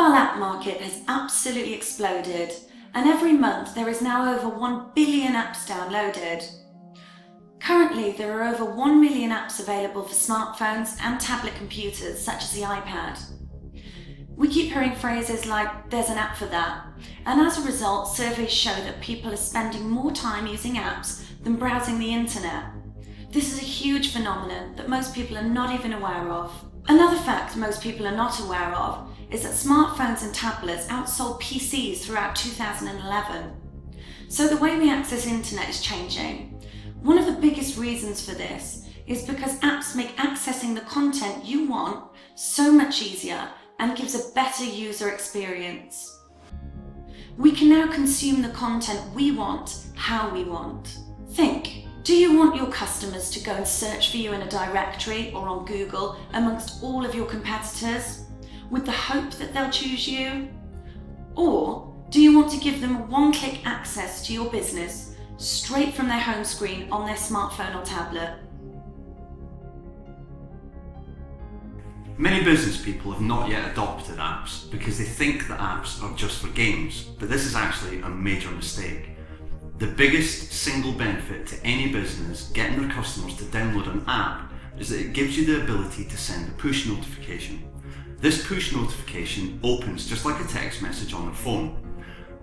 mobile app market has absolutely exploded, and every month there is now over 1 billion apps downloaded. Currently, there are over 1 million apps available for smartphones and tablet computers, such as the iPad. We keep hearing phrases like, "there's an app for that," and as a result, surveys show that people are spending more time using apps than browsing the internet. This is a huge phenomenon that most people are not even aware of. Another fact most people are not aware of is that smartphones and tablets outsold PCs throughout 2011. So the way we access internet is changing. One of the biggest reasons for this is because apps make accessing the content you want so much easier and gives a better user experience. We can now consume the content we want, how we want. Think. Do you want your customers to go and search for you in a directory or on Google amongst all of your competitors with the hope that they'll choose you? Or do you want to give them one-click access to your business straight from their home screen on their smartphone or tablet? Many business people have not yet adopted apps because they think that apps are just for games, but this is actually a major mistake. The biggest single benefit to any business getting their customers to download an app is that it gives you the ability to send a push notification. This push notification opens just like a text message on their phone.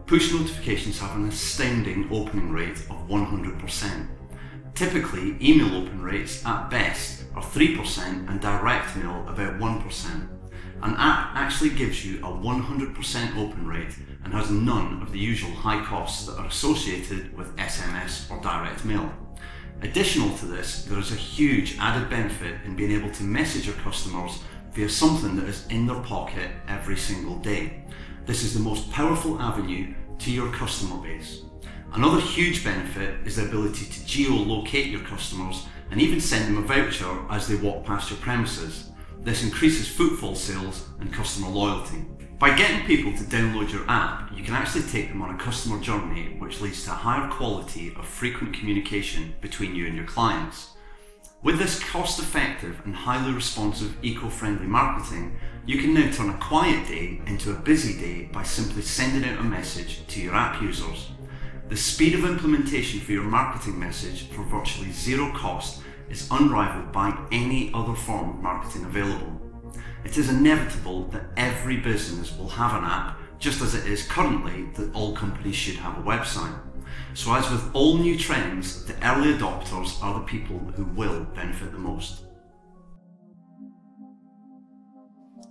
Push notifications have an astounding opening rate of 100%. Typically, email open rates at best are 3% and direct mail about 1%. An app actually gives you a 100% open rate and has none of the usual high costs that are associated with SMS or direct mail. Additional to this, there is a huge added benefit in being able to message your customers via something that is in their pocket every single day. This is the most powerful avenue to your customer base. Another huge benefit is the ability to geolocate your customers and even send them a voucher as they walk past your premises. This increases footfall sales and customer loyalty. By getting people to download your app, you can actually take them on a customer journey which leads to a higher quality of frequent communication between you and your clients. With this cost-effective and highly responsive eco-friendly marketing, you can now turn a quiet day into a busy day by simply sending out a message to your app users. The speed of implementation for your marketing message for virtually zero cost is unrivaled by any other form of marketing available. It is inevitable that every business will have an app, just as it is currently that all companies should have a website. So as with all new trends, the early adopters are the people who will benefit the most.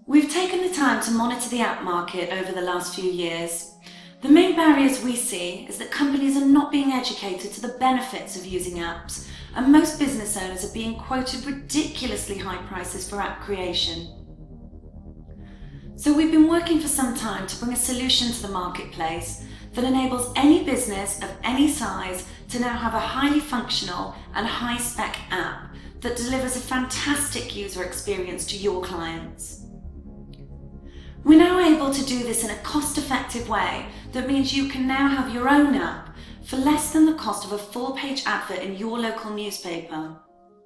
We've taken the time to monitor the app market over the last few years. The main barriers we see is that companies are not being educated to the benefits of using apps, and most business owners are being quoted ridiculously high prices for app creation. So we've been working for some time to bring a solution to the marketplace that enables any business of any size to now have a highly functional and high-spec app that delivers a fantastic user experience to your clients. We're now able to do this in a cost-effective way that means you can now have your own app for less than the cost of a full-page advert in your local newspaper.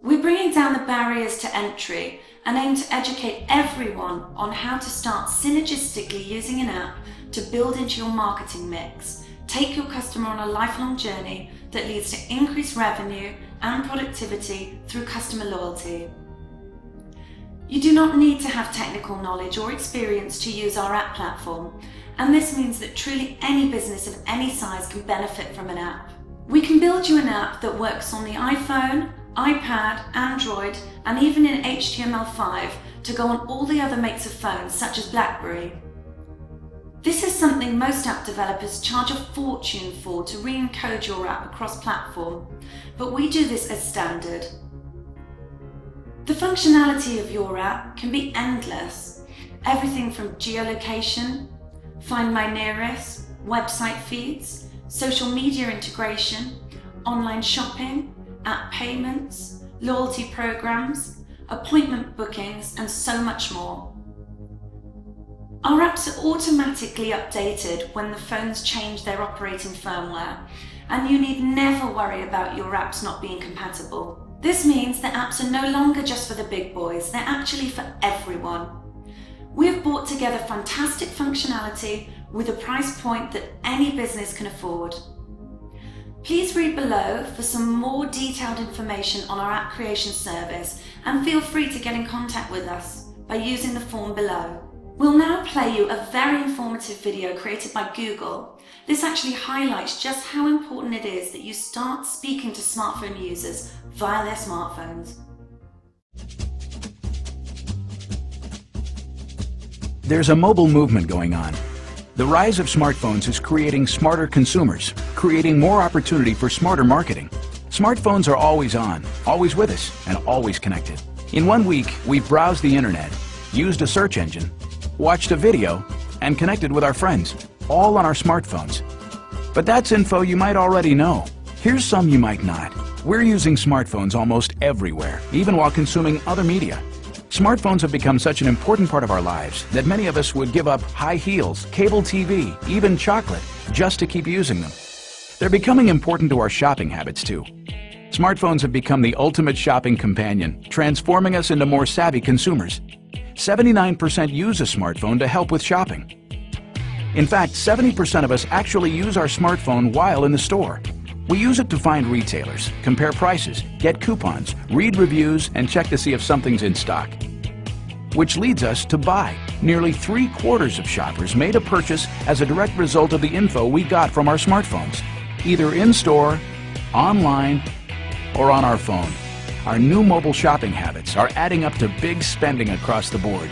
We're bringing down the barriers to entry and aim to educate everyone on how to start synergistically using an app to build into your marketing mix, take your customer on a lifelong journey that leads to increased revenue and productivity through customer loyalty. You do not need to have technical knowledge or experience to use our app platform, and this means that truly any business of any size can benefit from an app. We can build you an app that works on the iPhone, iPad, Android, and even in HTML5 to go on all the other makes of phones such as BlackBerry. This is something most app developers charge a fortune for to re-encode your app across platform, but we do this as standard. The functionality of your app can be endless. Everything from geolocation, Find My Nearest, website feeds, social media integration, online shopping, app payments, loyalty programs, appointment bookings, and so much more. Our apps are automatically updated when the phones change their operating firmware, and you need never worry about your apps not being compatible. This means that apps are no longer just for the big boys, they're actually for everyone. We have brought together fantastic functionality with a price point that any business can afford. Please read below for some more detailed information on our app creation service, and feel free to get in contact with us by using the form below. We'll now play you a very informative video created by Google. This actually highlights just how important it is that you start speaking to smartphone users via their smartphones. There's a mobile movement going on. The rise of smartphones is creating smarter consumers, creating more opportunity for smarter marketing. Smartphones are always on, always with us, and always connected. In 1 week, we've browsed the internet, used a search engine, watched a video, and connected with our friends, all on our smartphones. But that's info you might already know. Here's some you might not. We're using smartphones almost everywhere, even while consuming other media. Smartphones have become such an important part of our lives that many of us would give up high heels, cable TV, even chocolate, just to keep using them. They're becoming important to our shopping habits too. Smartphones have become the ultimate shopping companion, transforming us into more savvy consumers. 79% use a smartphone to help with shopping. In fact, 70% of us actually use our smartphone while in the store. We use it to find retailers, compare prices, get coupons, read reviews, and check to see if something's in stock. Which leads us to buy. Nearly 3/4 of shoppers made a purchase as a direct result of the info we got from our smartphones, either in-store, online, or on our phone. Our new mobile shopping habits are adding up to big spending across the board.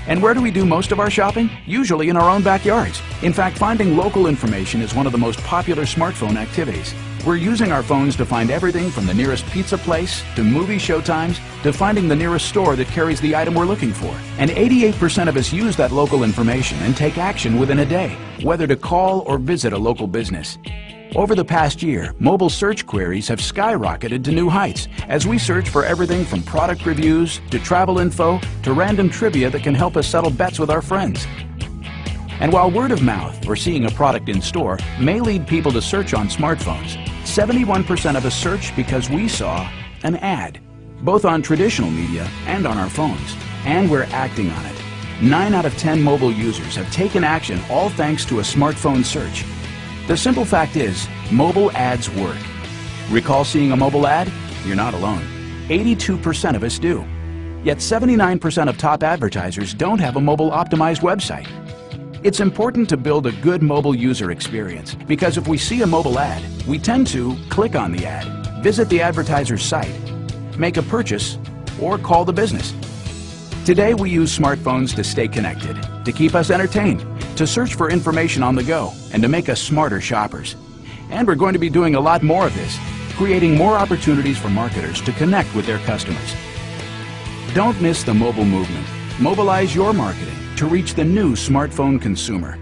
And where do we do most of our shopping? Usually in our own backyards. In fact, finding local information is one of the most popular smartphone activities. We're using our phones to find everything from the nearest pizza place, to movie showtimes, to finding the nearest store that carries the item we're looking for. And 88% of us use that local information and take action within a day, whether to call or visit a local business. Over the past year, mobile search queries have skyrocketed to new heights as we search for everything from product reviews to travel info to random trivia that can help us settle bets with our friends. And while word of mouth or seeing a product in store may lead people to search on smartphones, 71% of us search because we saw an ad, both on traditional media and on our phones, and we're acting on it. 9 out of 10 mobile users have taken action, all thanks to a smartphone search. The simple fact is, mobile ads work. Recall seeing a mobile ad? You're not alone. 82% of us do. Yet 79% of top advertisers don't have a mobile optimized website. It's important to build a good mobile user experience because if we see a mobile ad, we tend to click on the ad, visit the advertiser's site, make a purchase, or call the business. Today we use smartphones to stay connected, to keep us entertained, to search for information on the go, and to make us smarter shoppers. And we're going to be doing a lot more of this, creating more opportunities for marketers to connect with their customers. Don't miss the mobile movement. Mobilize your marketing to reach the new smartphone consumer.